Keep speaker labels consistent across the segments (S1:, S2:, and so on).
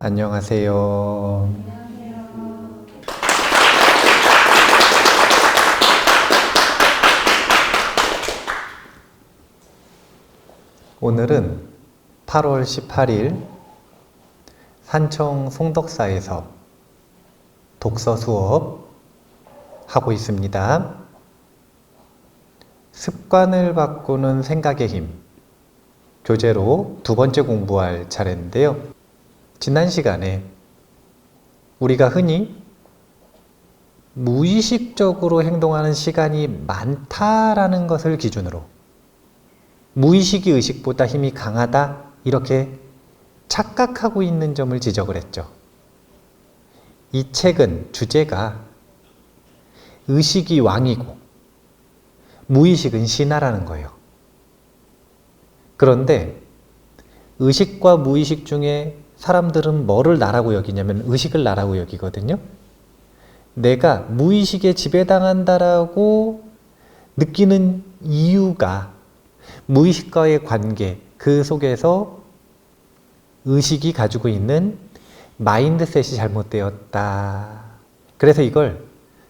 S1: 안녕하세요. 오늘은 8월 18일 산청 송덕사에서 독서 수업 하고 있습니다. 습관을 바꾸는 생각의 힘 교재로 두 번째 공부할 차례인데요. 지난 시간에 우리가 흔히 무의식적으로 행동하는 시간이 많다라는 것을 기준으로 무의식이 의식보다 힘이 강하다 이렇게 착각하고 있는 점을 지적을 했죠. 이 책은 주제가 의식이 왕이고 무의식은 신하라는 거예요. 그런데 의식과 무의식 중에 사람들은 뭐를 나라고 여기냐면 의식을 나라고 여기거든요. 내가 무의식에 지배당한다라고 느끼는 이유가 무의식과의 관계, 그 속에서 의식이 가지고 있는 마인드셋이 잘못되었다. 그래서 이걸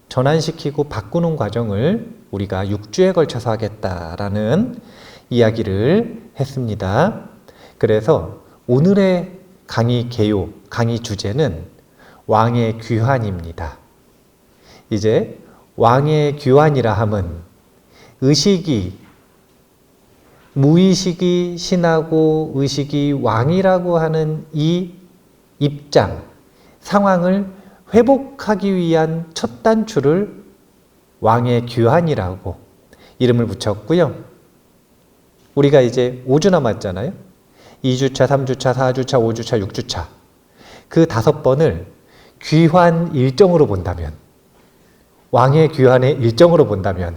S1: 전환시키고 바꾸는 과정을 우리가 6주에 걸쳐서 하겠다라는 이야기를 했습니다. 그래서 오늘의 강의 개요, 강의 주제는 왕의 귀환입니다. 이제 왕의 귀환이라 함은 의식이, 무의식이 신하고 의식이 왕이라고 하는 이 입장, 상황을 회복하기 위한 첫 단추를 왕의 귀환이라고 이름을 붙였고요. 우리가 이제 5주 남았잖아요. 2주차, 3주차, 4주차, 5주차, 6주차 그 5번을 귀환 일정으로 본다면, 왕의 귀환의 일정으로 본다면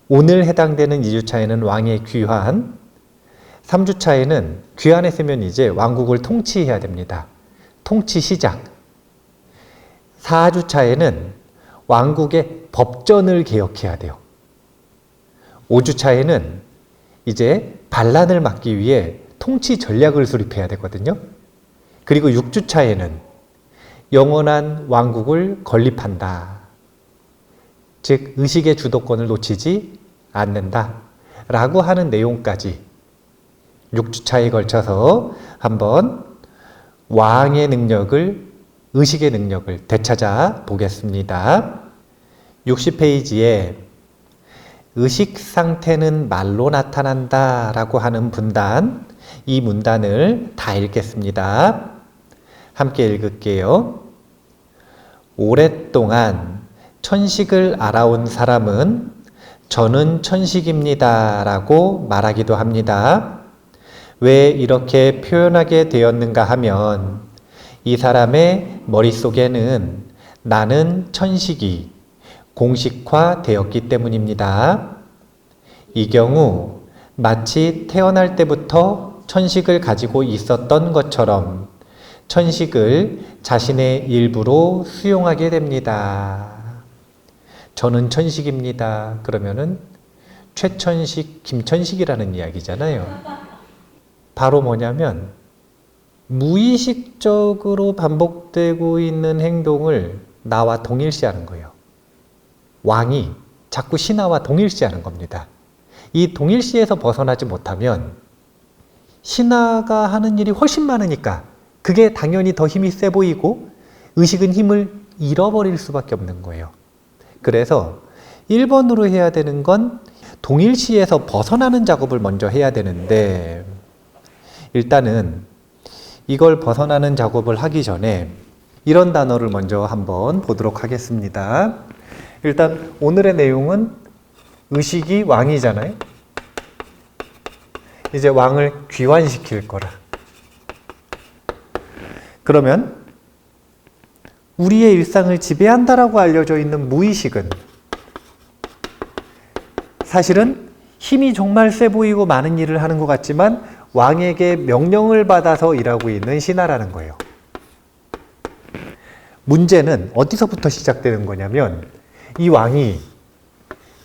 S1: 오늘 해당되는 2주차에는 왕의 귀환, 3주차에는 귀환했으면 이제 왕국을 통치해야 됩니다. 통치 시작. 4주차에는 왕국의 법전을 개혁해야 돼요. 5주차에는 이제 반란을 막기 위해 통치 전략을 수립해야 되거든요. 그리고 6주차에는 영원한 왕국을 건립한다. 즉 의식의 주도권을 놓치지 않는다 라고 하는 내용까지 6주차에 걸쳐서 한번 왕의 능력을, 의식의 능력을 되찾아 보겠습니다. 60페이지에 의식 상태는 말로 나타난다 라고 하는 분단, 이 문단을 다 읽겠습니다. 함께 읽을게요. 오랫동안 천식을 알아온 사람은 저는 천식입니다 라고 말하기도 합니다. 왜 이렇게 표현하게 되었는가 하면 이 사람의 머릿속에는 나는 천식이 공식화되었기 때문입니다. 이 경우 마치 태어날 때부터 천식을 가지고 있었던 것처럼 천식을 자신의 일부로 수용하게 됩니다. 저는 천식입니다. 그러면은 최천식, 김천식이라는 이야기잖아요. 바로 뭐냐면 무의식적으로 반복되고 있는 행동을 나와 동일시하는 거예요. 왕이 자꾸 신하와 동일시하는 겁니다. 이 동일시에서 벗어나지 못하면 신하가 하는 일이 훨씬 많으니까 그게 당연히 더 힘이 세 보이고 의식은 힘을 잃어버릴 수밖에 없는 거예요. 그래서 1번으로 해야 되는 건 동일시에서 벗어나는 작업을 먼저 해야 되는데, 일단은 이걸 벗어나는 작업을 하기 전에 이런 단어를 먼저 한번 보도록 하겠습니다. 일단 오늘의 내용은 의식이 왕이잖아요. 이제 왕을 귀환시킬 거라. 그러면 우리의 일상을 지배한다라고 알려져 있는 무의식은 사실은 힘이 정말 세 보이고 많은 일을 하는 것 같지만 왕에게 명령을 받아서 일하고 있는 신하라는 거예요. 문제는 어디서부터 시작되는 거냐면 이 왕이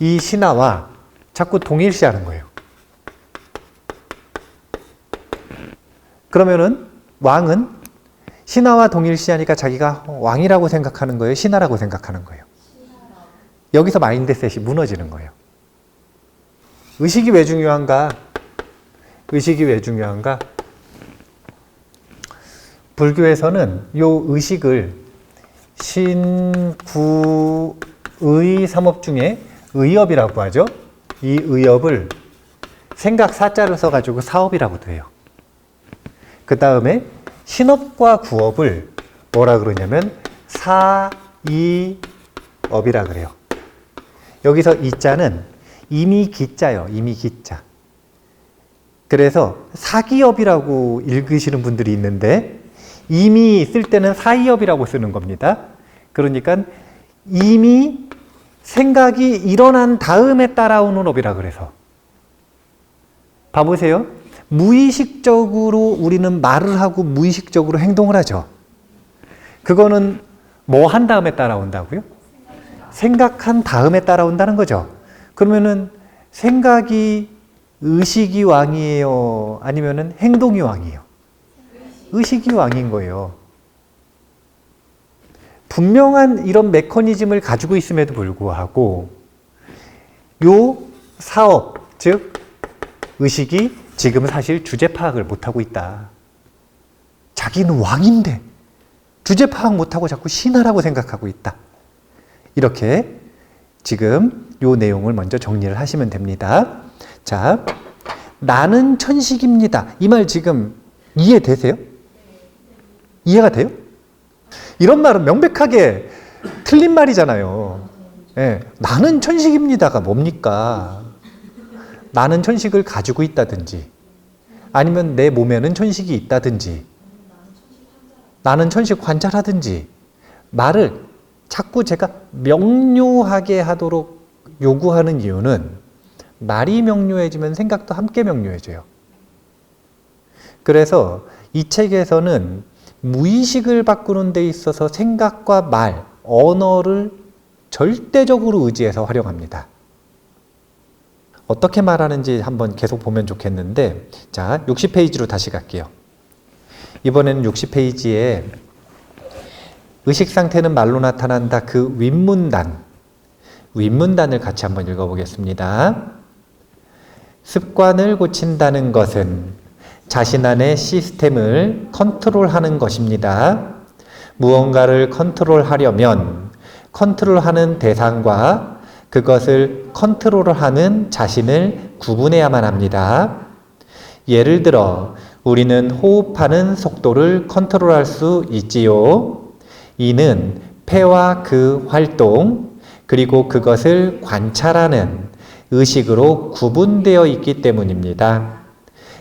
S1: 이 신하와 자꾸 동일시하는 거예요. 그러면은 왕은 신하와 동일시하니까 자기가 왕이라고 생각하는 거예요? 신하라고 생각하는 거예요? 여기서 마인드셋이 무너지는 거예요. 의식이 왜 중요한가? 의식이 왜 중요한가? 불교에서는 이 의식을 신구의 삼업 중에 의업이라고 하죠. 이 의업을 생각 사자를 써가지고 사업이라고도 해요. 그 다음에 신업과 구업을 뭐라 그러냐면 사이업이라 그래요. 여기서 이자는 이미 기자요. 이미 기자. 그래서 사기업이라고 읽으시는 분들이 있는데 이미 쓸 때는 사이업이라고 쓰는 겁니다. 그러니까 이미 생각이 일어난 다음에 따라오는 업이라 그래서 봐보세요. 무의식적으로 우리는 말을 하고 무의식적으로 행동을 하죠. 그거는 뭐 한 다음에 따라온다고요? 생각한 다음에 따라온다는 거죠. 그러면은 생각이 의식이 왕이에요? 아니면은 행동이 왕이에요? 의식이 왕인 거예요. 분명한 이런 메커니즘을 가지고 있음에도 불구하고 요 사업, 즉 의식이 지금 사실 주제 파악을 못하고 있다. 자기는 왕인데 주제 파악 못하고 자꾸 신하라고 생각하고 있다. 이렇게 지금 요 내용을 먼저 정리를 하시면 됩니다. 자, 나는 천식입니다. 이 말 지금 이해되세요? 이해가 돼요? 이런 말은 명백하게 틀린 말이잖아요. 예, 나는 천식입니다가 뭡니까? 나는 천식을 가지고 있다든지 아니면 내 몸에는 천식이 있다든지 나는 천식 환자라든지 말을 자꾸 제가 명료하게 하도록 요구하는 이유는 말이 명료해지면 생각도 함께 명료해져요. 그래서 이 책에서는 무의식을 바꾸는 데 있어서 생각과 말, 언어를 절대적으로 의지해서 활용합니다. 어떻게 말하는지 한번 계속 보면 좋겠는데, 자, 60페이지로 다시 갈게요. 이번에는 60페이지에 의식 상태는 말로 나타난다. 그 윗문단을 같이 한번 읽어보겠습니다. 습관을 고친다는 것은 자신 안의 시스템을 컨트롤하는 것입니다. 무언가를 컨트롤하려면 컨트롤하는 대상과 그것을 컨트롤하는 자신을 구분해야만 합니다. 예를 들어 우리는 호흡하는 속도를 컨트롤할 수 있지요. 이는 폐와 그 활동 그리고 그것을 관찰하는 의식으로 구분되어 있기 때문입니다.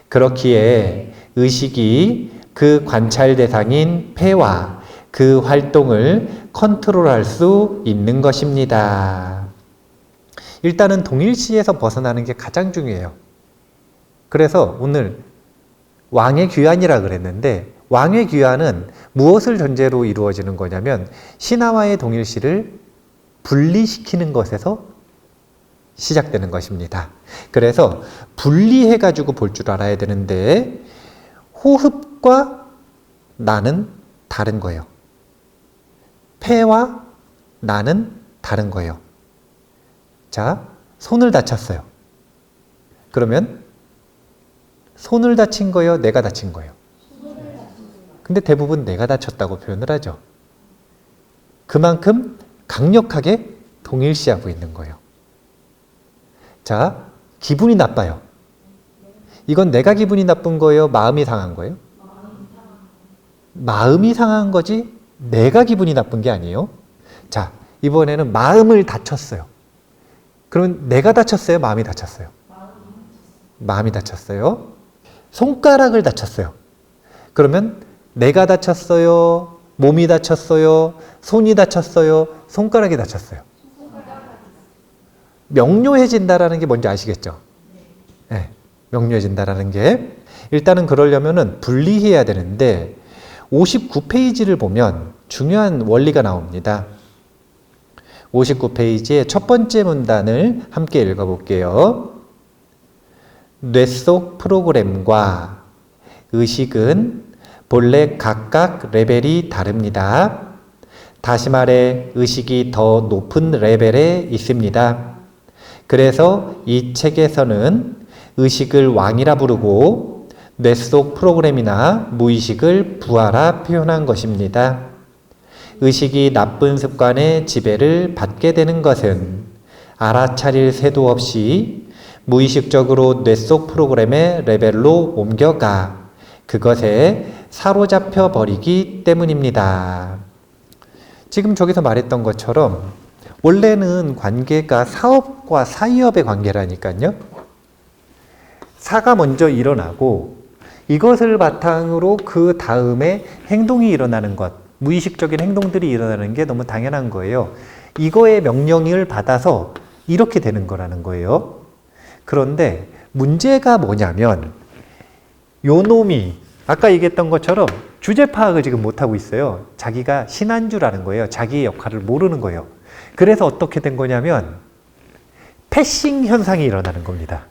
S1: 그렇기에 의식이 그 관찰 대상인 폐와 그 활동을 컨트롤할 수 있는 것입니다. 일단은 동일시에서 벗어나는 게 가장 중요해요. 그래서 오늘 왕의 귀환이라 그랬는데 왕의 귀환은 무엇을 전제로 이루어지는 거냐면 신하와의 동일시를 분리시키는 것에서 시작되는 것입니다. 그래서 분리해가지고 볼 줄 알아야 되는데 호흡과 나는 다른 거예요. 폐와 나는 다른 거예요. 자, 손을 다쳤어요. 그러면 손을 다친 거예요? 내가 다친 거예요? 근데 대부분 내가 다쳤다고 표현을 하죠. 그만큼 강력하게 동일시하고 있는 거예요. 자, 기분이 나빠요. 이건 내가 기분이 나쁜 거예요? 마음이 상한 거예요? 마음이 상한 거지 내가 기분이 나쁜 게 아니에요. 자, 이번에는 마음을 다쳤어요. 그러면 내가 다쳤어요? 마음이 다쳤어요? 마음이 다쳤어요. 손가락을 다쳤어요. 그러면 내가 다쳤어요? 몸이 다쳤어요? 손이 다쳤어요? 손가락이 다쳤어요? 명료해진다라는 게 뭔지 아시겠죠? 네, 명료해진다라는 게. 일단은 그러려면은 분리해야 되는데 59페이지를 보면 중요한 원리가 나옵니다. 59페이지의 첫 번째 문단을 함께 읽어볼게요. 뇌 속 프로그램과 의식은 본래 각각 레벨이 다릅니다. 다시 말해 의식이 더 높은 레벨에 있습니다. 그래서 이 책에서는 의식을 왕이라 부르고 뇌 속 프로그램이나 무의식을 부하라 표현한 것입니다. 의식이 나쁜 습관의 지배를 받게 되는 것은 알아차릴 새도 없이 무의식적으로 뇌 속 프로그램의 레벨로 옮겨가 그것에 사로잡혀 버리기 때문입니다. 지금 저기서 말했던 것처럼 원래는 관계가 사업과 사이업의 관계라니까요. 사가 먼저 일어나고 이것을 바탕으로 그 다음에 행동이 일어나는 것, 무의식적인 행동들이 일어나는 게 너무 당연한 거예요. 이거의 명령을 받아서 이렇게 되는 거라는 거예요. 그런데 문제가 뭐냐면 요 놈이 아까 얘기했던 것처럼 주제 파악을 지금 못하고 있어요. 자기가 신한 줄 아는 거예요. 자기의 역할을 모르는 거예요. 그래서 어떻게 된 거냐면 패싱 현상이 일어나는 겁니다.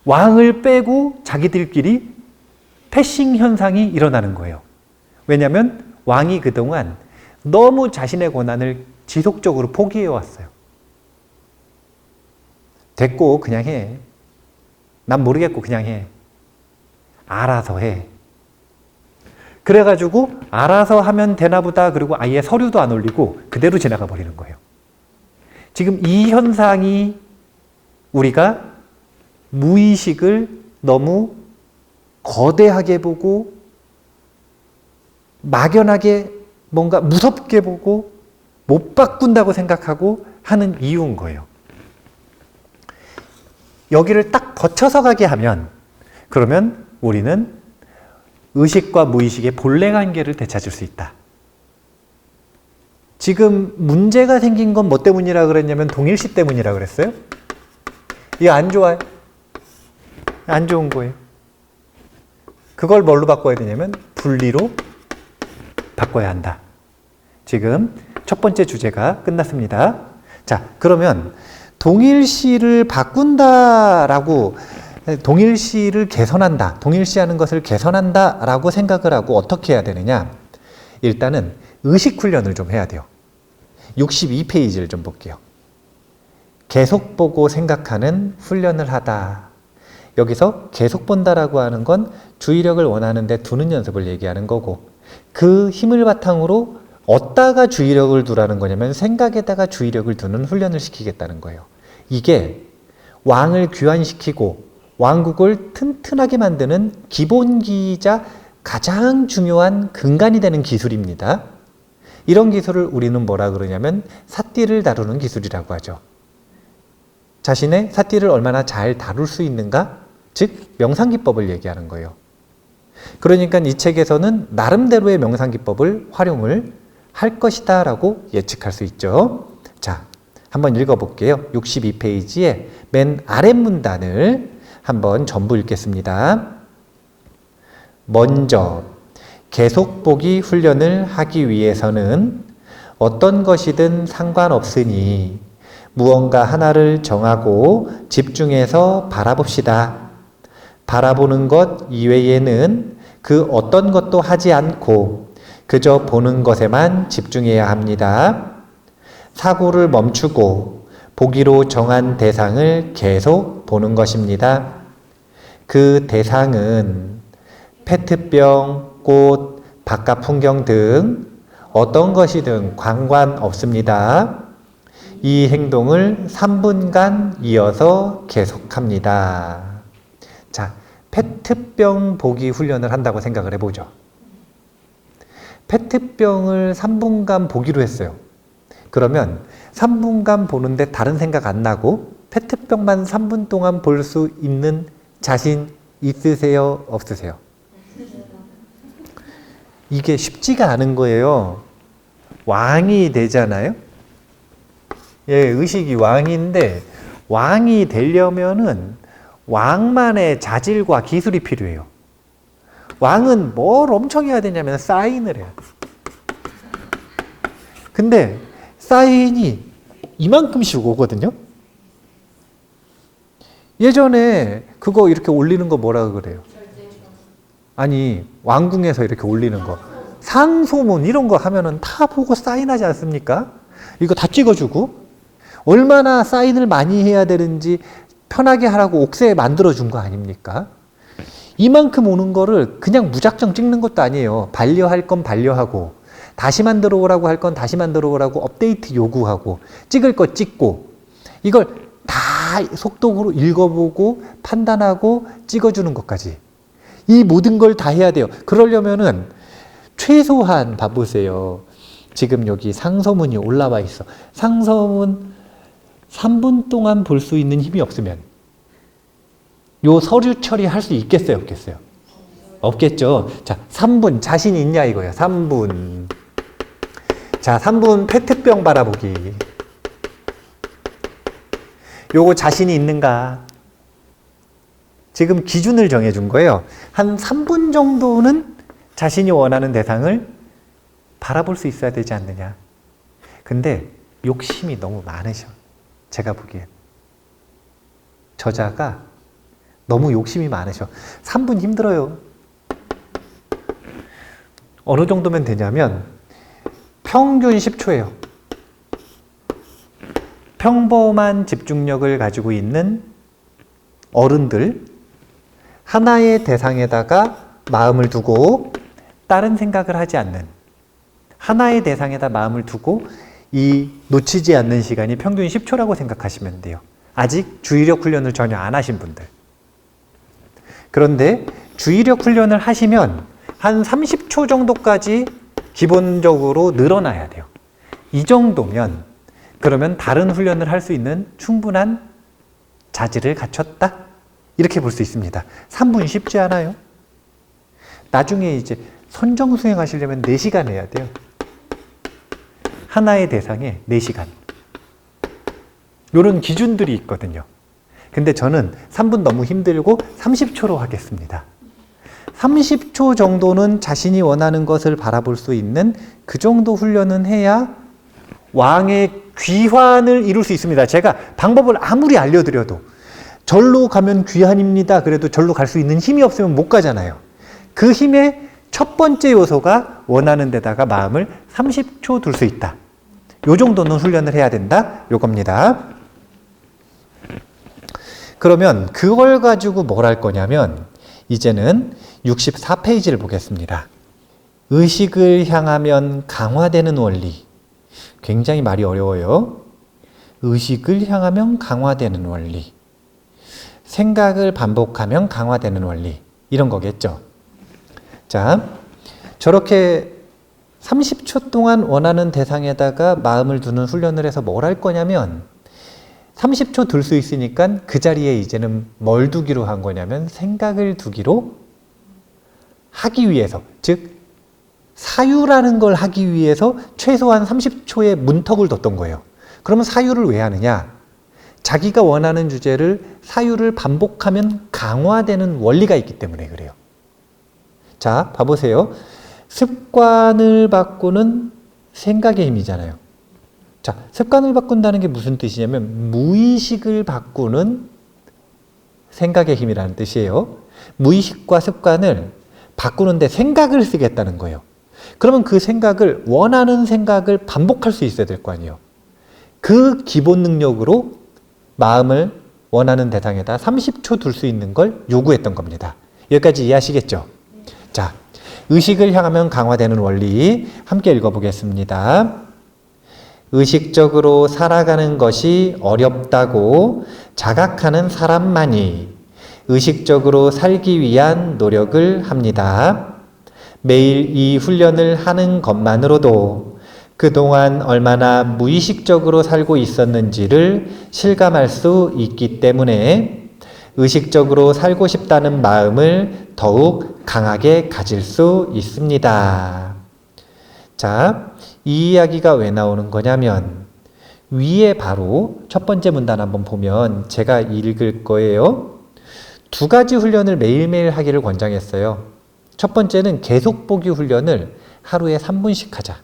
S1: 왕을 빼고 자기들끼리 패싱 현상이 일어나는 거예요. 왜냐하면 왕이 그동안 너무 자신의 권한을 지속적으로 포기해 왔어요. 됐고 그냥 해. 난 모르겠고 그냥 해. 알아서 해. 그래가지고 알아서 하면 되나 보다. 그리고 아예 서류도 안 올리고 그대로 지나가 버리는 거예요. 지금 이 현상이 우리가 무의식을 너무 거대하게 보고 막연하게 뭔가 무섭게 보고 못 바꾼다고 생각하고 하는 이유인 거예요. 여기를 딱 거쳐서 가게 하면 그러면 우리는 의식과 무의식의 본래 관계를 되찾을 수 있다. 지금 문제가 생긴 건 뭐 때문이라 그랬냐면 동일시 때문이라 그랬어요. 이거 안 좋아요. 안 좋은 거예요. 그걸 뭘로 바꿔야 되냐면 분리로 바꿔야 한다. 지금 첫 번째 주제가 끝났습니다. 자, 그러면 동일시를 바꾼다라고 동일시를 개선한다. 동일시하는 것을 개선한다라고 생각을 하고 어떻게 해야 되느냐? 일단은 의식 훈련을 좀 해야 돼요. 62페이지를 좀 볼게요. 계속 보고 생각하는 훈련을 하다. 여기서 계속 본다라고 하는 건 주의력을 원하는데 두는 연습을 얘기하는 거고 그 힘을 바탕으로 어디다가 주의력을 두라는 거냐면 생각에다가 주의력을 두는 훈련을 시키겠다는 거예요. 이게 왕을 귀환시키고 왕국을 튼튼하게 만드는 기본기이자 가장 중요한 근간이 되는 기술입니다. 이런 기술을 우리는 뭐라 그러냐면 사띠를 다루는 기술이라고 하죠. 자신의 사띠를 얼마나 잘 다룰 수 있는가? 즉 명상기법을 얘기하는 거예요. 그러니까 이 책에서는 나름대로의 명상기법을 활용을 할 것이다 라고 예측할 수 있죠. 자, 한번 읽어볼게요. 62페이지에 맨 아랫 문단을 한번 전부 읽겠습니다. 먼저 계속 보기 훈련을 하기 위해서는 어떤 것이든 상관없으니 무언가 하나를 정하고 집중해서 바라봅시다. 바라보는 것 이외에는 그 어떤 것도 하지 않고 그저 보는 것에만 집중해야 합니다. 사고를 멈추고 보기로 정한 대상을 계속 보는 것입니다. 그 대상은 페트병, 꽃, 바깥 풍경 등 어떤 것이든 상관없습니다. 이 행동을 3분간 이어서 계속합니다. 자, 페트병 보기 훈련을 한다고 생각을 해보죠. 페트병을 3분간 보기로 했어요. 그러면 3분간 보는데 다른 생각 안 나고 페트병만 3분 동안 볼 수 있는 자신 있으세요? 없으세요? 이게 쉽지가 않은 거예요. 왕이 되잖아요. 예, 의식이 왕인데 왕이 되려면은 왕만의 자질과 기술이 필요해요. 왕은 뭘 엄청 해야 되냐면 사인을 해야 돼. 근데 사인이 이만큼씩 오거든요. 예전에 그거 이렇게 올리는 거 뭐라 그래요? 아니, 왕궁에서 이렇게 올리는 거. 상소문 이런 거 하면은 다 보고 사인하지 않습니까? 이거 다 찍어주고. 얼마나 사인을 많이 해야 되는지 편하게 하라고 옥새 만들어준 거 아닙니까? 이만큼 오는 거를 그냥 무작정 찍는 것도 아니에요. 반려할 건 반려하고, 다시 만들어 오라고 할 건 다시 만들어 오라고 업데이트 요구하고, 찍을 거 찍고, 이걸 다 속독으로 읽어보고 판단하고 찍어주는 것까지. 이 모든 걸 다 해야 돼요. 그러려면은 최소한 봐보세요. 지금 여기 상서문이 올라와 있어. 상서문 3분 동안 볼 수 있는 힘이 없으면 요 서류 처리할 수 있겠어요, 없겠어요? 없겠죠. 자, 3분 자신 있냐 이거예요. 3분. 자, 3분 페트병 바라보기. 요거 자신이 있는가? 지금 기준을 정해준 거예요. 한 3분 정도는 자신이 원하는 대상을 바라볼 수 있어야 되지 않느냐. 근데 욕심이 너무 많으셔. 제가 보기엔. 저자가 너무 욕심이 많으셔. 3분 힘들어요. 어느 정도면 되냐면 평균 10초예요. 평범한 집중력을 가지고 있는 어른들, 하나의 대상에다가 마음을 두고 다른 생각을 하지 않는, 하나의 대상에다 마음을 두고 이 놓치지 않는 시간이 평균 10초라고 생각하시면 돼요. 아직 주의력 훈련을 전혀 안 하신 분들. 그런데 주의력 훈련을 하시면 한 30초 정도까지 기본적으로 늘어나야 돼요. 이 정도면 그러면 다른 훈련을 할 수 있는 충분한 자질을 갖췄다? 이렇게 볼 수 있습니다. 3분 쉽지 않아요? 나중에 이제 선정 수행하시려면 4시간 해야 돼요. 하나의 대상에 4시간. 이런 기준들이 있거든요. 근데 저는 3분 너무 힘들고 30초로 하겠습니다. 30초 정도는 자신이 원하는 것을 바라볼 수 있는 그 정도 훈련은 해야 왕의 귀환을 이룰 수 있습니다. 제가 방법을 아무리 알려드려도 절로 가면 귀환입니다. 그래도 절로 갈 수 있는 힘이 없으면 못 가잖아요. 그 힘의 첫 번째 요소가 원하는 데다가 마음을 30초 둘 수 있다. 요 정도는 훈련을 해야 된다. 요겁니다. 그러면 그걸 가지고 뭘 할 거냐면 이제는 64페이지를 보겠습니다. 의식을 향하면 강화되는 원리. 굉장히 말이 어려워요. 의식을 향하면 강화되는 원리. 생각을 반복하면 강화되는 원리. 이런 거겠죠. 자, 저렇게 30초 동안 원하는 대상에다가 마음을 두는 훈련을 해서 뭘 할 거냐면 30초 둘 수 있으니까 그 자리에 이제는 뭘 두기로 한 거냐면 생각을 두기로 하기 위해서, 즉 사유라는 걸 하기 위해서 최소한 30초의 문턱을 뒀던 거예요. 그러면 사유를 왜 하느냐? 자기가 원하는 주제를 사유를 반복하면 강화되는 원리가 있기 때문에 그래요. 자, 봐보세요. 습관을 바꾸는 생각의 힘이잖아요. 자, 습관을 바꾼다는 게 무슨 뜻이냐면 무의식을 바꾸는 생각의 힘이라는 뜻이에요. 무의식과 습관을 바꾸는데 생각을 쓰겠다는 거예요. 그러면 그 생각을, 원하는 생각을 반복할 수 있어야 될 거 아니에요. 그 기본 능력으로 마음을 원하는 대상에다 30초 둘 수 있는 걸 요구했던 겁니다. 여기까지 이해하시겠죠? 자, 의식을 향하면 강화되는 원리 함께 읽어보겠습니다. 의식적으로 살아가는 것이 어렵다고 자각하는 사람만이 의식적으로 살기 위한 노력을 합니다. 매일 이 훈련을 하는 것만으로도 그동안 얼마나 무의식적으로 살고 있었는지를 실감할 수 있기 때문에 의식적으로 살고 싶다는 마음을 더욱 강하게 가질 수 있습니다. 자, 이 이야기가 왜 나오는 거냐면 위에 바로 첫 번째 문단 한번 보면 제가 읽을 거예요. 2가지 훈련을 매일매일 하기를 권장했어요. 첫 번째는 계속 보기 훈련을 하루에 3분씩 하자.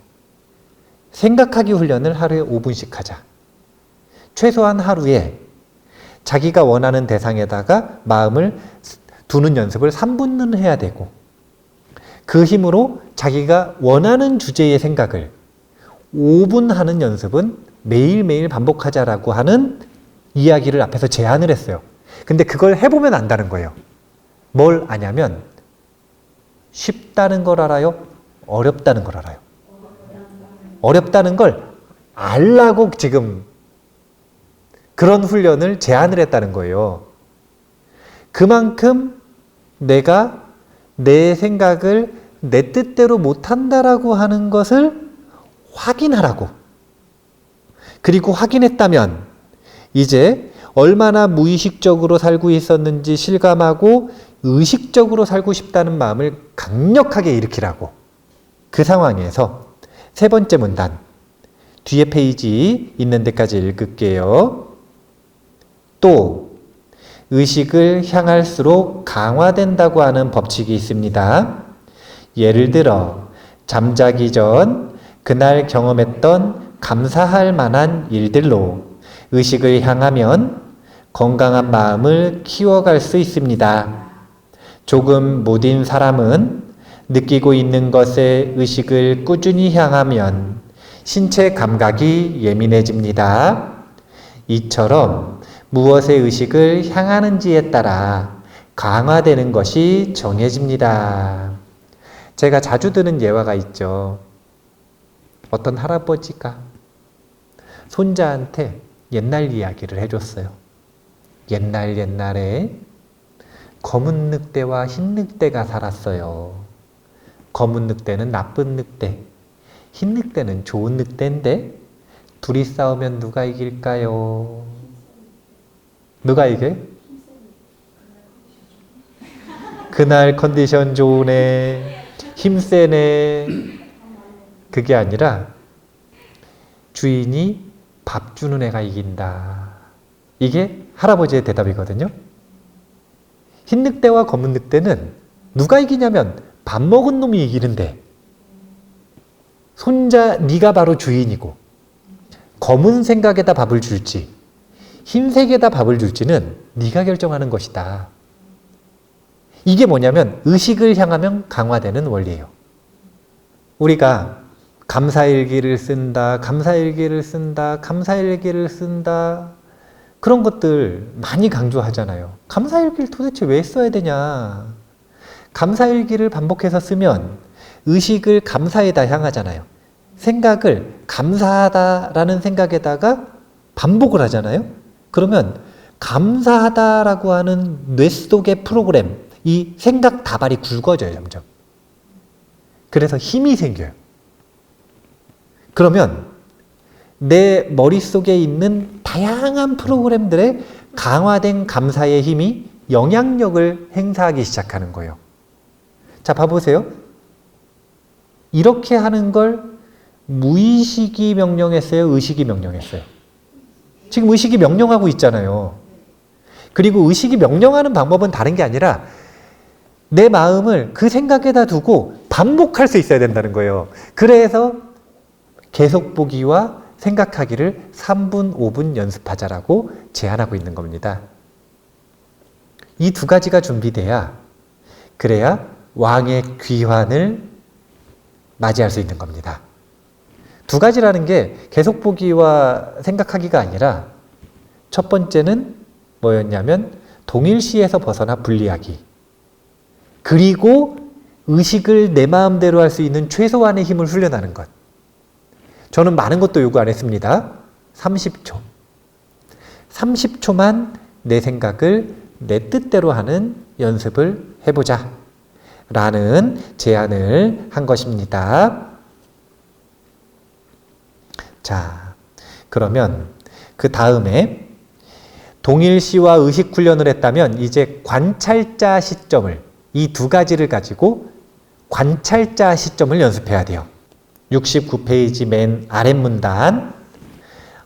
S1: 생각하기 훈련을 하루에 5분씩 하자. 최소한 하루에 자기가 원하는 대상에다가 마음을 두는 연습을 3분은 해야 되고 그 힘으로 자기가 원하는 주제의 생각을 5분 하는 연습은 매일매일 반복하자라고 하는 이야기를 앞에서 제안을 했어요. 근데 그걸 해보면 안다는 거예요. 뭘 아냐면 쉽다는 걸 알아요? 어렵다는 걸 알아요? 어렵다는 걸 알라고 지금 그런 훈련을 제안을 했다는 거예요. 그만큼 내가 내 생각을 내 뜻대로 못한다라고 하는 것을 확인하라고. 그리고 확인했다면 이제 얼마나 무의식적으로 살고 있었는지 실감하고 의식적으로 살고 싶다는 마음을 강력하게 일으키라고. 그 상황에서 세 번째 문단, 뒤에 페이지 있는 데까지 읽을게요. 또 의식을 향할수록 강화된다고 하는 법칙이 있습니다. 예를 들어 잠자기 전 그날 경험했던 감사할 만한 일들로 의식을 향하면 건강한 마음을 키워갈 수 있습니다. 조금 무딘 사람은 느끼고 있는 것에 의식을 꾸준히 향하면 신체 감각이 예민해집니다. 이처럼 무엇에 의식을 향하는지에 따라 강화되는 것이 정해집니다. 제가 자주 드는 예화가 있죠. 어떤 할아버지가 손자한테 옛날 이야기를 해줬어요. 옛날에 검은 늑대와 흰 늑대가 살았어요. 검은 늑대는 나쁜 늑대, 흰 늑대는 좋은 늑대인데 둘이 싸우면 누가 이길까요? 누가 이겨? 그날 컨디션 좋은 애, 힘센 애. 그게 아니라 주인이 밥 주는 애가 이긴다. 이게 할아버지의 대답이거든요. 흰 늑대와 검은 늑대는 누가 이기냐면 밥 먹은 놈이 이기는데 손자 네가 바로 주인이고 검은 생각에다 밥을 줄지 흰색에다 밥을 줄지는 네가 결정하는 것이다. 이게 뭐냐면 의식을 향하면 강화되는 원리예요. 우리가 감사일기를 쓴다, 감사일기를 쓴다, 감사일기를 쓴다 그런 것들 많이 강조하잖아요. 감사일기를 도대체 왜 써야 되냐? 감사일기를 반복해서 쓰면 의식을 감사에다 향하잖아요. 생각을 감사하다라는 생각에다가 반복을 하잖아요. 그러면 감사하다라고 하는 뇌 속의 프로그램, 이 생각 다발이 굵어져요, 점점. 그래서 힘이 생겨요. 그러면 내 머릿속에 있는 다양한 프로그램들의 강화된 감사의 힘이 영향력을 행사하기 시작하는 거예요. 자, 봐보세요. 이렇게 하는 걸 무의식이 명령했어요? 의식이 명령했어요? 지금 의식이 명령하고 있잖아요. 그리고 의식이 명령하는 방법은 다른 게 아니라 내 마음을 그 생각에다 두고 반복할 수 있어야 된다는 거예요. 그래서 계속 보기와 생각하기를 3분, 5분 연습하자라고 제안하고 있는 겁니다. 이 두 가지가 준비돼야 그래야 왕의 귀환을 맞이할 수 있는 겁니다. 두 가지라는 게 계속 보기와 생각하기가 아니라 첫 번째는 뭐였냐면 동일시에서 벗어나 분리하기. 그리고 의식을 내 마음대로 할 수 있는 최소한의 힘을 훈련하는 것. 저는 많은 것도 요구 안 했습니다. 30초. 30초만 내 생각을 내 뜻대로 하는 연습을 해보자. 라는 제안을 한 것입니다. 자, 그러면 그 다음에 동일시와 의식 훈련을 했다면 이제 관찰자 시점을, 이 두 가지를 가지고 관찰자 시점을 연습해야 돼요. 69페이지 맨 아랫문단.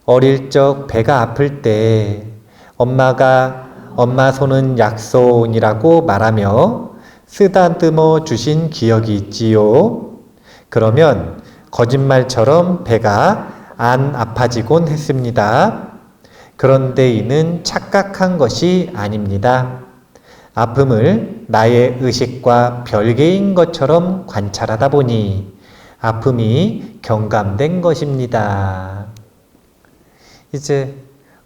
S1: 어릴 적 배가 아플 때 엄마가 엄마 손은 약손이라고 말하며 쓰다듬어 주신 기억이 있지요. 그러면 거짓말처럼 배가 안 아파지곤 했습니다. 그런데 이는 착각한 것이 아닙니다. 아픔을 나의 의식과 별개인 것처럼 관찰하다 보니 아픔이 경감된 것입니다. 이제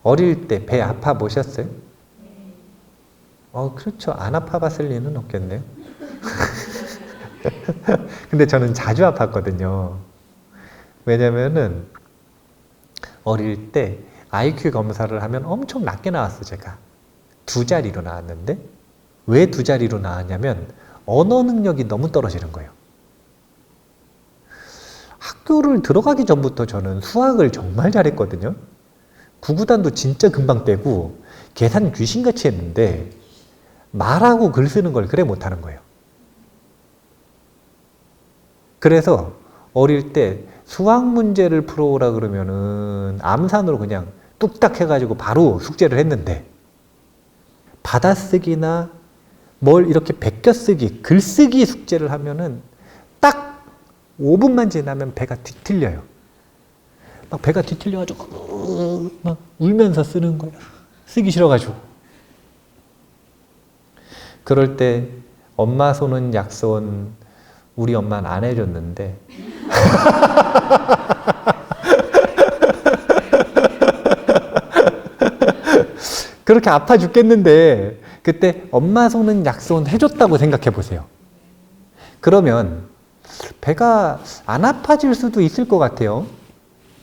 S1: 어릴 때 배 아파 보셨어요? 그렇죠. 안 아파 봤을 리는 없겠네요. 근데 저는 자주 아팠거든요. 왜냐면은 어릴 때 IQ 검사를 하면 엄청 낮게 나왔어, 제가. 2자리로 나왔는데, 왜 2자리로 나왔냐면 언어 능력이 너무 떨어지는 거예요. 학교를 들어가기 전부터 저는 수학을 정말 잘했거든요. 구구단도 진짜 금방 떼고 계산 귀신같이 했는데 말하고 글 쓰는 걸 그래 못하는 거예요. 그래서 어릴 때 수학 문제를 풀어오라 그러면은 암산으로 그냥 뚝딱 해가지고 바로 숙제를 했는데, 받아쓰기나 뭘 이렇게 베껴쓰기, 글쓰기 숙제를 하면은 딱 5분만 지나면 배가 뒤틀려요. 막 배가 뒤틀려가지고 막 울면서 쓰는 거예요. 쓰기 싫어가지고. 그럴 때 엄마 손은 약손 우리 엄마는 안 해줬는데 그렇게 아파 죽겠는데 그때 엄마 손은 약손 해줬다고 생각해 보세요. 그러면 배가 안 아파질 수도 있을 것 같아요.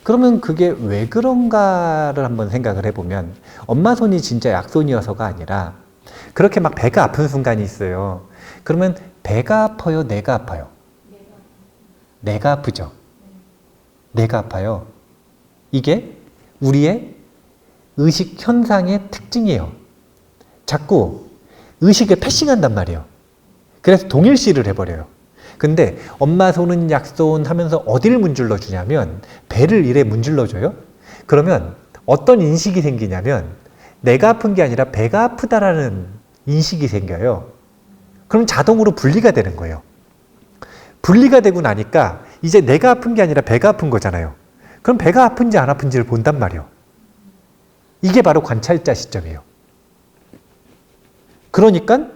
S1: 그러면 그게 왜 그런가를 한번 생각을 해보면, 엄마 손이 진짜 약손이어서가 아니라 그렇게 막 배가 아픈 순간이 있어요. 그러면 배가 아파요? 내가 아파요? 내가 아프죠? 내가 아파요. 이게 우리의 의식 현상의 특징이에요. 자꾸 의식을 패싱한단 말이에요. 그래서 동일시를 해버려요. 근데 엄마 손은 약손 하면서 어디를 문질러 주냐면 배를 이래 문질러 줘요. 그러면 어떤 인식이 생기냐면 내가 아픈 게 아니라 배가 아프다라는 인식이 생겨요. 그럼 자동으로 분리가 되는 거예요. 분리가 되고 나니까 이제 내가 아픈 게 아니라 배가 아픈 거잖아요. 그럼 배가 아픈지 안 아픈지를 본단 말이에요. 이게 바로 관찰자 시점이에요. 그러니까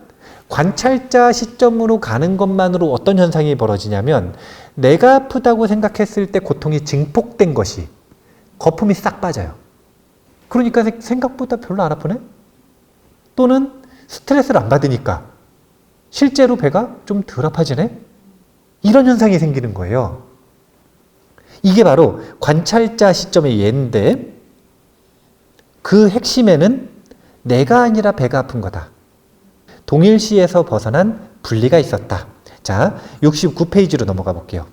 S1: 관찰자 시점으로 가는 것만으로 어떤 현상이 벌어지냐면, 내가 아프다고 생각했을 때 고통이 증폭된 것이 거품이 싹 빠져요. 그러니까 생각보다 별로 안 아프네? 또는 스트레스를 안 받으니까 실제로 배가 좀 덜 아파지네? 이런 현상이 생기는 거예요. 이게 바로 관찰자 시점의 예인데, 그 핵심에는 내가 아니라 배가 아픈 거다. 동일시에서 벗어난 분리가 있었다. 자, 69페이지로 넘어가 볼게요.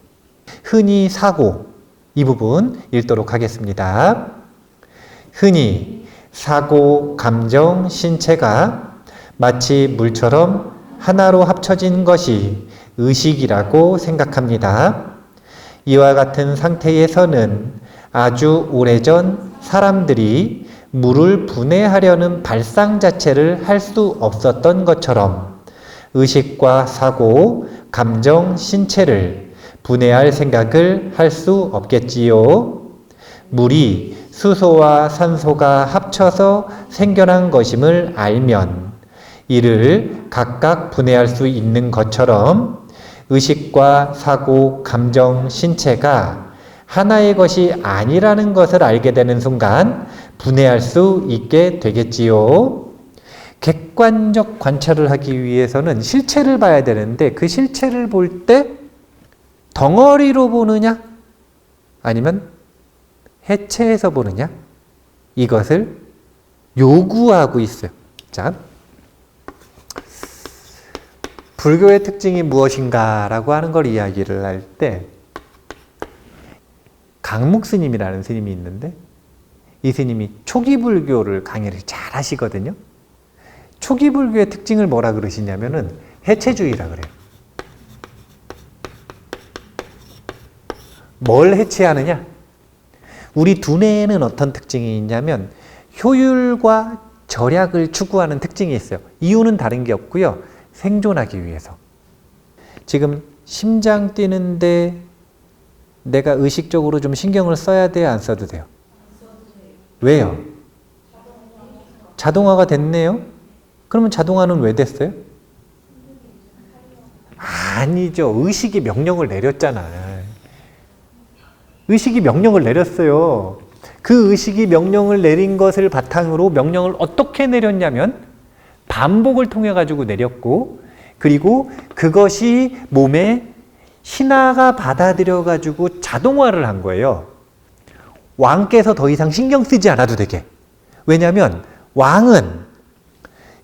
S1: 흔히 사고, 이 부분 읽도록 하겠습니다. 흔히 사고, 감정, 신체가 마치 물처럼 하나로 합쳐진 것이 의식이라고 생각합니다. 이와 같은 상태에서는 아주 오래전 사람들이 물을 분해하려는 발상 자체를 할 수 없었던 것처럼 의식과 사고, 감정, 신체를 분해할 생각을 할 수 없겠지요. 물이 수소와 산소가 합쳐서 생겨난 것임을 알면 이를 각각 분해할 수 있는 것처럼 의식과 사고, 감정, 신체가 하나의 것이 아니라는 것을 알게 되는 순간 분해할 수 있게 되겠지요. 객관적 관찰을 하기 위해서는 실체를 봐야 되는데, 그 실체를 볼 때 덩어리로 보느냐 아니면 해체해서 보느냐, 이것을 요구하고 있어요. 자, 불교의 특징이 무엇인가라고 하는 걸 이야기를 할 때, 강목 스님이라는 스님이 있는데, 이 스님이 초기 불교를 강의를 잘 하시거든요. 초기 불교의 특징을 뭐라 그러시냐면은 해체주의라 그래요. 뭘 해체하느냐? 우리 두뇌에는 어떤 특징이 있냐면 효율과 절약을 추구하는 특징이 있어요. 이유는 다른 게 없고요. 생존하기 위해서. 지금 심장 뛰는데 내가 의식적으로 좀 신경을 써야 돼요? 안 써도 돼요? 왜요? 자동화가 됐네요? 그러면 자동화는 왜 됐어요? 아니죠. 의식이 명령을 내렸잖아. 의식이 명령을 내렸어요. 그 의식이 명령을 내린 것을 바탕으로 명령을 어떻게 내렸냐면 반복을 통해 가지고 내렸고, 그리고 그것이 몸에 신하가 받아들여 가지고 자동화를 한 거예요. 왕께서 더 이상 신경 쓰지 않아도 되게. 왜냐하면 왕은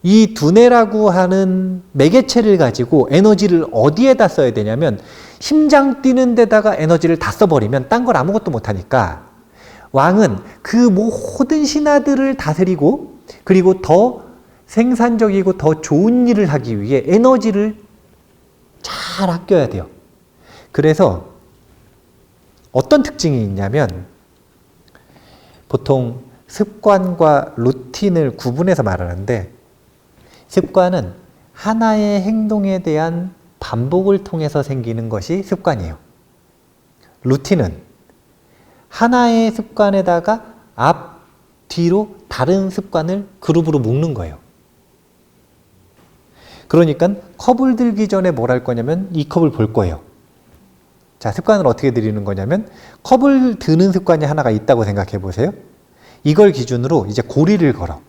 S1: 이 두뇌라고 하는 매개체를 가지고 에너지를 어디에다 써야 되냐면 심장 뛰는 데다가 에너지를 다 써버리면 딴 걸 아무것도 못하니까 왕은 그 모든 신하들을 다스리고 그리고 더 생산적이고 더 좋은 일을 하기 위해 에너지를 잘 아껴야 돼요. 그래서 어떤 특징이 있냐면 보통 습관과 루틴을 구분해서 말하는데, 습관은 하나의 행동에 대한 반복을 통해서 생기는 것이 습관이에요. 루틴은 하나의 습관에다가 앞, 뒤로 다른 습관을 그룹으로 묶는 거예요. 그러니까 컵을 들기 전에 뭘 할 거냐면 이 컵을 볼 거예요. 자, 습관을 어떻게 들이는 거냐면 컵을 드는 습관이 하나가 있다고 생각해 보세요. 이걸 기준으로 이제 고리를 걸어.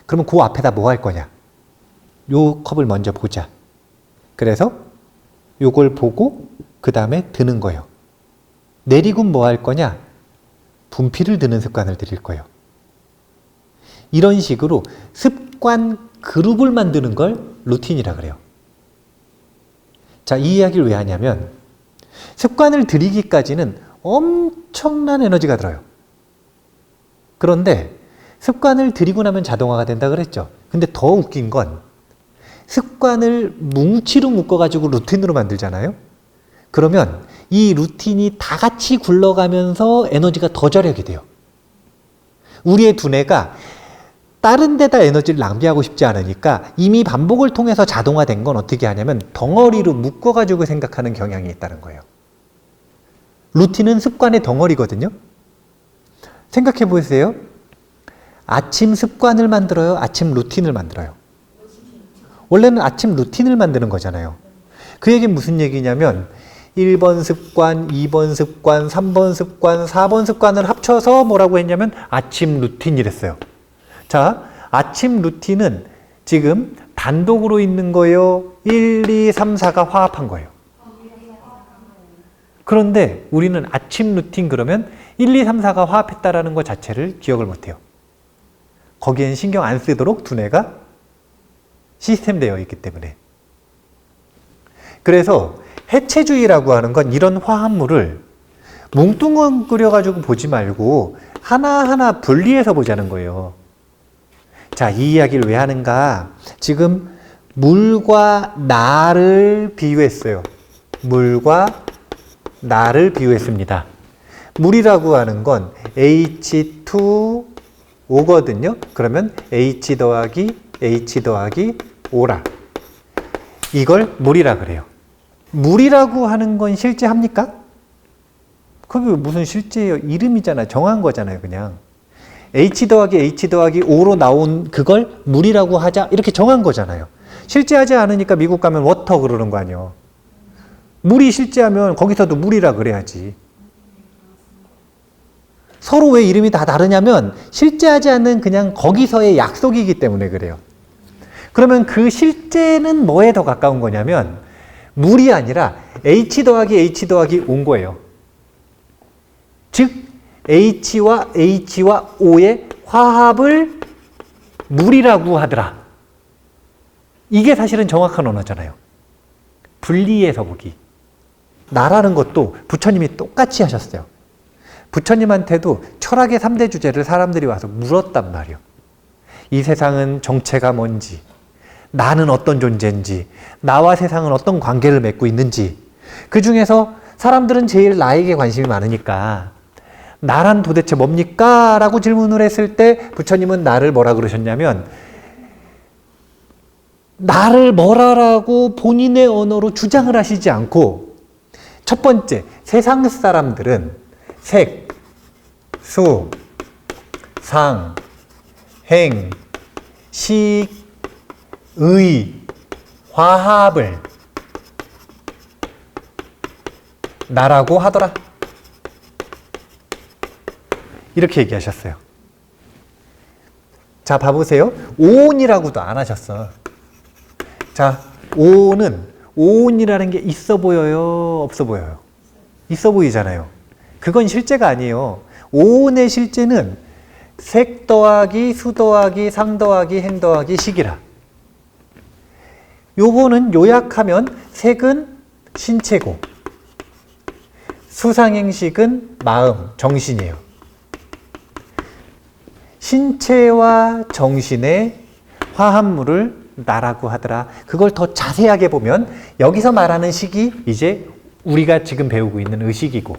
S1: 그러면 그 앞에다 뭐 할 거냐? 요 컵을 먼저 보자. 그래서 요걸 보고 그 다음에 드는 거예요. 내리군 뭐 할 거냐? 분필을 드는 습관을 들일 거예요. 이런 식으로 습관 그룹을 만드는 걸 루틴이라 그래요. 자, 이 이야기를 왜 하냐면 습관을 들이기까지는 엄청난 에너지가 들어요. 그런데 습관을 들이고 나면 자동화가 된다 그랬죠. 근데 더 웃긴 건 습관을 뭉치로 묶어가지고 루틴으로 만들잖아요. 그러면 이 루틴이 다 같이 굴러가면서 에너지가 더 절약이 돼요. 우리의 두뇌가 다른 데다 에너지를 낭비하고 싶지 않으니까 이미 반복을 통해서 자동화된 건 어떻게 하냐면 덩어리로 묶어가지고 생각하는 경향이 있다는 거예요. 루틴은 습관의 덩어리거든요. 생각해 보세요. 아침 습관을 만들어요? 아침 루틴을 만들어요? 원래는 아침 루틴을 만드는 거잖아요. 그 얘기는 무슨 얘기냐면 1번 습관, 2번 습관, 3번 습관, 4번 습관을 합쳐서 뭐라고 했냐면 아침 루틴이랬어요. 자, 아침 루틴은 지금 단독으로 있는 거예요? 1, 2, 3, 4가 화합한 거예요. 그런데 우리는 아침 루틴 그러면 1, 2, 3, 4가 화합했다라는 것 자체를 기억을 못해요. 거기엔 신경 안 쓰도록 두뇌가 시스템되어 있기 때문에. 그래서 해체주의라고 하는 건 이런 화합물을 뭉뚱그려가지고 보지 말고 하나하나 분리해서 보자는 거예요. 자, 이 이야기를 왜 하는가? 지금 물과 나를 비유했어요. 물과 나를 비유했습니다. 물이라고 하는 건 H2O거든요. 그러면 H 더하기 H 더하기 O라. 이걸 물이라 그래요. 물이라고 하는 건 실제 합니까? 그게 무슨 실제예요? 이름이잖아요. 정한 거잖아요, 그냥. H 더하기 H 더하기 O로 나온 그걸 물이라고 하자 이렇게 정한 거잖아요. 실제하지 않으니까 미국 가면 워터 그러는 거 아니에요. 물이 실제하면 거기서도 물이라 그래야지. 서로 왜 이름이 다 다르냐면 실제하지 않는 그냥 거기서의 약속이기 때문에 그래요. 그러면 그 실제는 뭐에 더 가까운 거냐면 물이 아니라 H 더하기 H 더하기 O인 거예요. 즉 H와 H와 O의 화합을 물이라고 하더라. 이게 사실은 정확한 언어잖아요. 분리해서 보기. 나라는 것도 부처님이 똑같이 하셨어요. 부처님한테도 철학의 3대 주제를 사람들이 와서 물었단 말이에요. 이 세상은 정체가 뭔지, 나는 어떤 존재인지, 나와 세상은 어떤 관계를 맺고 있는지. 그 중에서 사람들은 제일 나에게 관심이 많으니까 나란 도대체 뭡니까? 라고 질문을 했을 때 부처님은 나를 뭐라 그러셨냐면 나를 뭐라라고 본인의 언어로 주장을 하시지 않고 첫 번째, 세상 사람들은 색, 수, 상, 행, 식, 화합을 나라고 하더라. 이렇게 얘기하셨어요. 자, 봐보세요. 오온이라고도 안 하셨어. 자, 오온이라는 게 있어 보여요? 없어 보여요? 있어 보이잖아요. 그건 실제가 아니에요. 오온의 실제는 색 더하기 수 더하기 상 더하기 행 더하기 식이라. 요거는 요약하면 색은 신체고 수상행식은 마음, 정신이에요. 신체와 정신의 화합물을 나라고 하더라. 그걸 더 자세하게 보면 여기서 말하는 식이 이제 우리가 지금 배우고 있는 의식이고,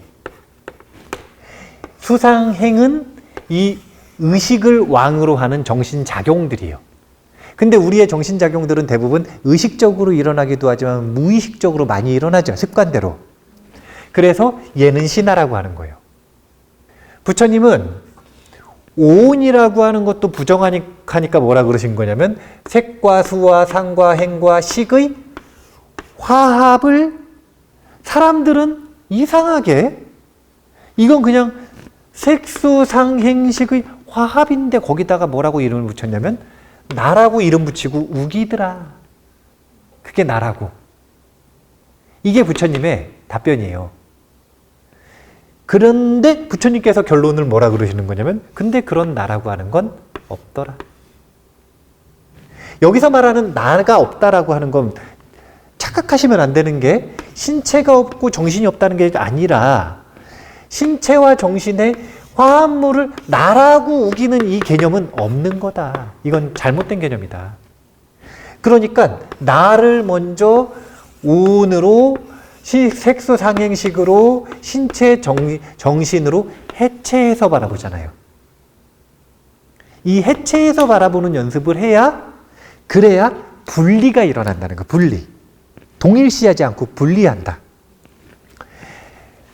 S1: 수상행은 이 의식을 왕으로 하는 정신작용들이에요. 근데 우리의 정신작용들은 대부분 의식적으로 일어나기도 하지만 무의식적으로 많이 일어나죠. 습관대로. 그래서 얘는 신하라고 하는 거예요. 부처님은 오온이라고 하는 것도 부정하니까 뭐라 그러신 거냐면 색과 수와 상과 행과 식의 화합을 사람들은 이상하게 이건 그냥 색수상행식의 화합인데 거기다가 뭐라고 이름을 붙였냐면 나라고 이름 붙이고 우기더라. 그게 나라고. 이게 부처님의 답변이에요. 그런데 부처님께서 결론을 뭐라 그러시는 거냐면 근데 그런 나라고 하는 건 없더라. 여기서 말하는 나가 없다라고 하는 건 착각하시면 안 되는 게 신체가 없고 정신이 없다는 게 아니라 신체와 정신의 화합물을 나라고 우기는 이 개념은 없는 거다. 이건 잘못된 개념이다. 그러니까 나를 먼저 오온으로 색수상행식으로 신체 정신으로 해체해서 바라보잖아요. 이 해체해서 바라보는 연습을 해야 그래야 분리가 일어난다는 거. 분리. 동일시하지 않고 분리한다.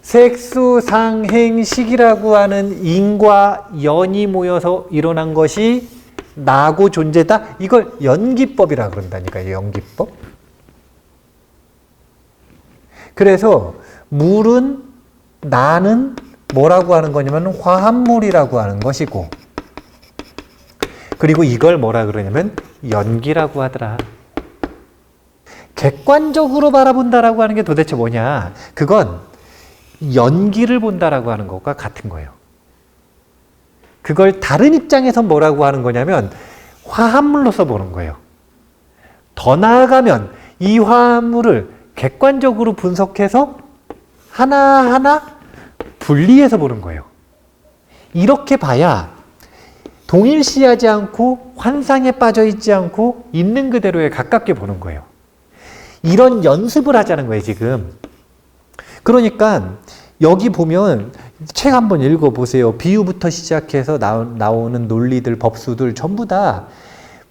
S1: 색수상행식이라고 하는 인과 연이 모여서 일어난 것이 나고 존재다. 이걸 연기법이라고 그런다니까요. 연기법. 그래서 물은 나는 뭐라고 하는 거냐면 화합물이라고 하는 것이고, 그리고 이걸 뭐라 그러냐면 연기라고 하더라. 객관적으로 바라본다라고 하는 게 도대체 뭐냐? 그건 연기를 본다라고 하는 것과 같은 거예요. 그걸 다른 입장에서 뭐라고 하는 거냐면 화합물로서 보는 거예요. 더 나아가면 이 화합물을 객관적으로 분석해서 하나하나 분리해서 보는 거예요. 이렇게 봐야 동일시하지 않고 환상에 빠져 있지 않고 있는 그대로에 가깝게 보는 거예요. 이런 연습을 하자는 거예요, 지금. 그러니까 여기 보면 책 한번 읽어보세요. 비유부터 시작해서 나오는 논리들, 법수들 전부 다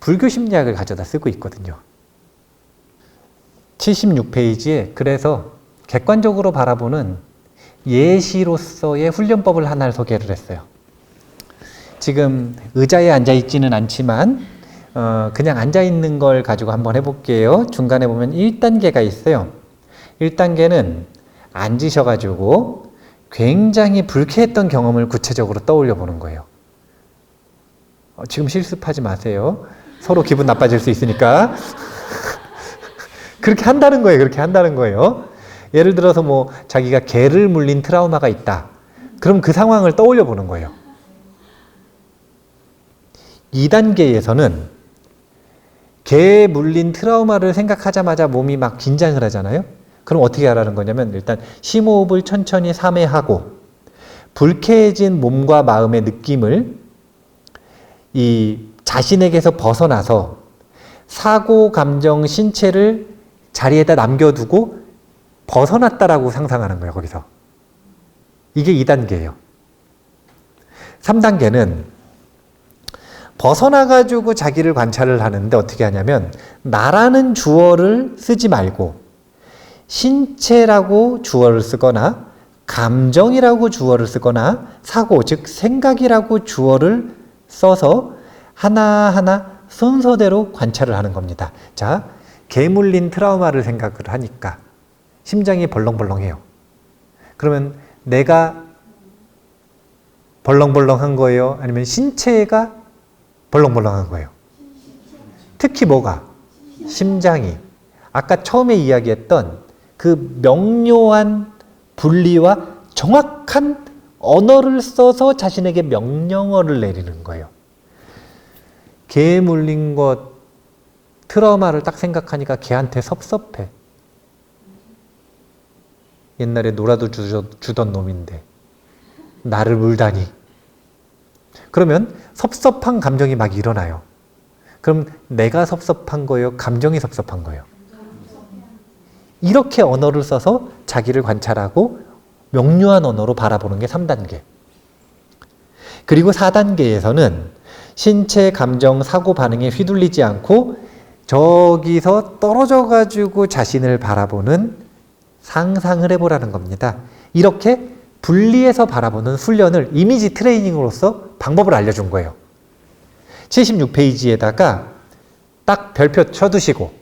S1: 불교 심리학을 가져다 쓰고 있거든요. 76페이지에 그래서 객관적으로 바라보는 예시로서의 훈련법을 하나를 소개를 했어요. 지금 의자에 앉아있지는 않지만 그냥 앉아있는 걸 가지고 한번 해볼게요. 중간에 보면 1단계가 있어요. 1단계는 앉으셔가지고 굉장히 불쾌했던 경험을 구체적으로 떠올려 보는 거예요. 지금 실습하지 마세요. 서로 기분 나빠질 수 있으니까. 그렇게 한다는 거예요. 그렇게 한다는 거예요. 예를 들어서 뭐 자기가 개를 물린 트라우마가 있다. 그럼 그 상황을 떠올려 보는 거예요. 2단계에서는 개 물린 트라우마를 생각하자마자 몸이 막 긴장을 하잖아요. 그럼 어떻게 하라는 거냐면 일단 심호흡을 천천히 3회하고 불쾌해진 몸과 마음의 느낌을 이 자신에게서 벗어나서 사고, 감정, 신체를 자리에다 남겨두고 벗어났다라고 상상하는 거예요. 거기서. 이게 2단계예요. 3단계는 벗어나가지고 자기를 관찰을 하는데 어떻게 하냐면 나라는 주어를 쓰지 말고 신체라고 주어를 쓰거나 감정이라고 주어를 쓰거나 사고, 즉 생각이라고 주어를 써서 하나하나 순서대로 관찰을 하는 겁니다. 자, 개 물린 트라우마를 생각을 하니까 심장이 벌렁벌렁해요. 그러면 내가 벌렁벌렁한 거예요? 아니면 신체가 벌렁벌렁한 거예요? 특히 뭐가? 심장이. 아까 처음에 이야기했던 그 명료한 분리와 정확한 언어를 써서 자신에게 명령어를 내리는 거예요. 개 물린 것, 트라우마를 딱 생각하니까 개한테 섭섭해. 옛날에 놀아도 주던 놈인데 나를 물다니. 그러면 섭섭한 감정이 막 일어나요. 그럼 내가 섭섭한 거예요? 감정이 섭섭한 거예요? 이렇게 언어를 써서 자기를 관찰하고 명료한 언어로 바라보는 게 3단계. 그리고 4단계에서는 신체, 감정, 사고 반응에 휘둘리지 않고 저기서 떨어져 가지고 자신을 바라보는 상상을 해보라는 겁니다. 이렇게 분리해서 바라보는 훈련을 이미지 트레이닝으로서 방법을 알려준 거예요. 76페이지에다가 딱 별표 쳐두시고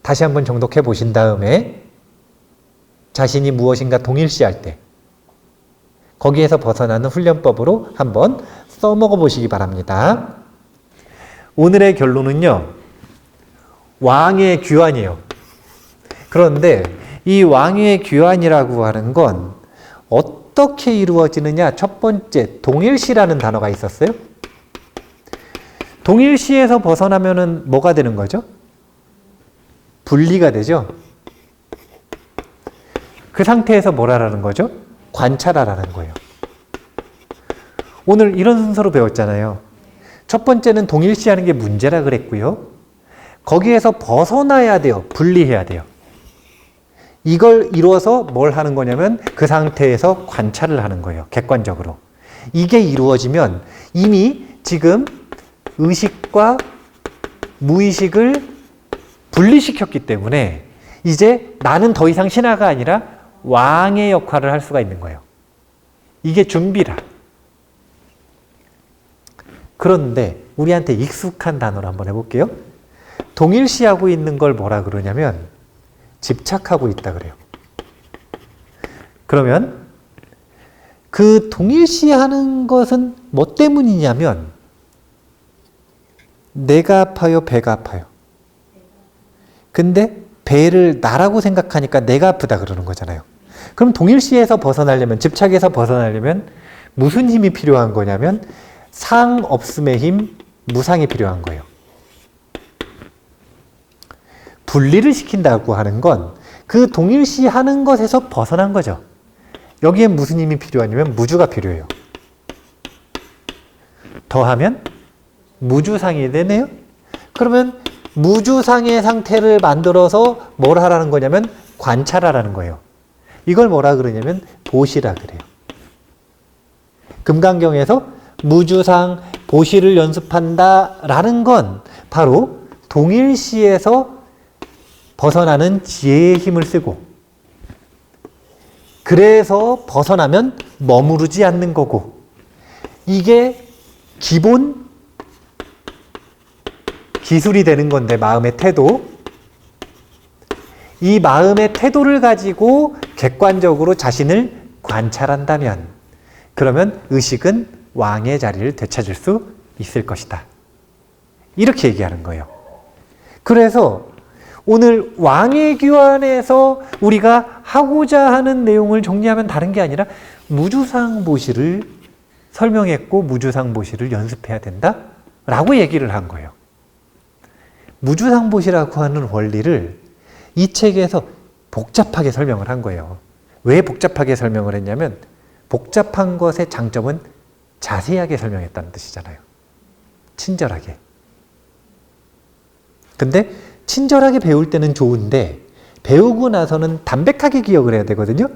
S1: 다시 한번 정독해 보신 다음에 자신이 무엇인가 동일시할 때 거기에서 벗어나는 훈련법으로 한번 써먹어 보시기 바랍니다. 오늘의 결론은요, 왕의 규환이에요. 그런데 이 왕의 규환이라고 하는 건 어떻게 이루어지느냐? 첫 번째, 동일시라는 단어가 있었어요. 동일시에서 벗어나면은 뭐가 되는 거죠? 분리가 되죠. 그 상태에서 뭘 하라는 거죠? 관찰하라는 거예요. 오늘 이런 순서로 배웠잖아요. 첫 번째는 동일시하는 게 문제라 그랬고요. 거기에서 벗어나야 돼요. 분리해야 돼요. 이걸 이루어서 뭘 하는 거냐면 그 상태에서 관찰을 하는 거예요. 객관적으로. 이게 이루어지면 이미 지금 의식과 무의식을 분리시켰기 때문에 이제 나는 더 이상 신하가 아니라 왕의 역할을 할 수가 있는 거예요. 이게 준비라. 그런데 우리한테 익숙한 단어로 한번 해볼게요. 동일시하고 있는 걸 뭐라 그러냐면 집착하고 있다 그래요. 그러면 그 동일시하는 것은 뭐 때문이냐면 내가 아파요, 배가 아파요. 근데 배를 나라고 생각하니까 내가 아프다 그러는 거잖아요. 그럼 동일시에서 벗어나려면, 집착에서 벗어나려면 무슨 힘이 필요한 거냐면 상 없음의 힘, 무상이 필요한 거예요. 분리를 시킨다고 하는 건 그 동일시하는 것에서 벗어난 거죠. 여기에 무슨 힘이 필요하냐면 무주가 필요해요. 더하면 무주상이 되네요. 그러면 무주상의 상태를 만들어서 뭘 하라는 거냐면 관찰하라는 거예요. 이걸 뭐라 그러냐면 보시라 그래요. 금강경에서 무주상, 보시를 연습한다라는 건 바로 동일시에서 벗어나는 지혜의 힘을 쓰고, 그래서 벗어나면 머무르지 않는 거고, 이게 기본 기술이 되는 건데, 마음의 태도. 이 마음의 태도를 가지고 객관적으로 자신을 관찰한다면, 그러면 의식은 왕의 자리를 되찾을 수 있을 것이다. 이렇게 얘기하는 거예요. 그래서 오늘 왕의 규환에서 우리가 하고자 하는 내용을 정리하면 다른 게 아니라 무주상보시를 설명했고 무주상보시를 연습해야 된다라고 얘기를 한 거예요. 무주상보시라고 하는 원리를 이 책에서 복잡하게 설명을 한 거예요. 왜 복잡하게 설명을 했냐면 복잡한 것의 장점은 자세하게 설명했다는 뜻이잖아요. 친절하게. 근데 친절하게 배울 때는 좋은데 배우고 나서는 담백하게 기억을 해야 되거든요.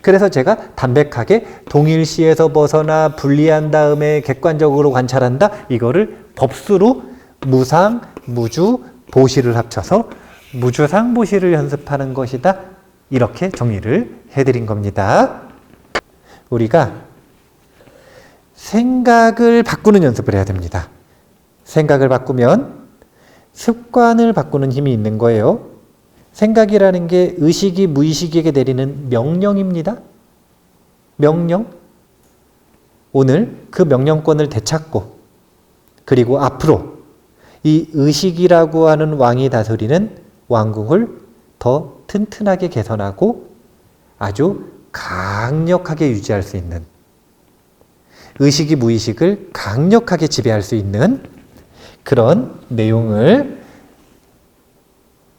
S1: 그래서 제가 담백하게 동일시에서 벗어나 분리한 다음에 객관적으로 관찰한다. 이거를 법수로 무상, 무주, 보시를 합쳐서 무주상 보시를 연습하는 것이다. 이렇게 정리를 해드린 겁니다. 우리가 생각을 바꾸는 연습을 해야 됩니다. 생각을 바꾸면 습관을 바꾸는 힘이 있는 거예요. 생각이라는 게 의식이 무의식에게 내리는 명령입니다. 명령. 오늘 그 명령권을 되찾고 그리고 앞으로 이 의식이라고 하는 왕이 다스리는 왕궁을 더 튼튼하게 개선하고 아주 강력하게 유지할 수 있는, 의식이 무의식을 강력하게 지배할 수 있는 그런 내용을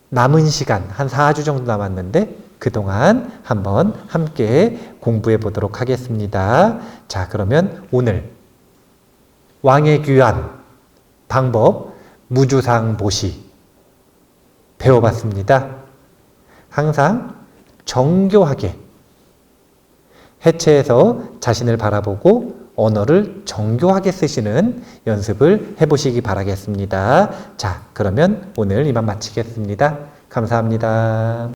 S1: 남은 시간 한 4주 정도 남았는데 그동안 한번 함께 공부해 보도록 하겠습니다. 자, 그러면 오늘 왕의 귀환 방법 무주상보시 배워봤습니다. 항상 정교하게 해체해서 자신을 바라보고 언어를 정교하게 쓰시는 연습을 해보시기 바라겠습니다. 자, 그러면 오늘 이만 마치겠습니다. 감사합니다.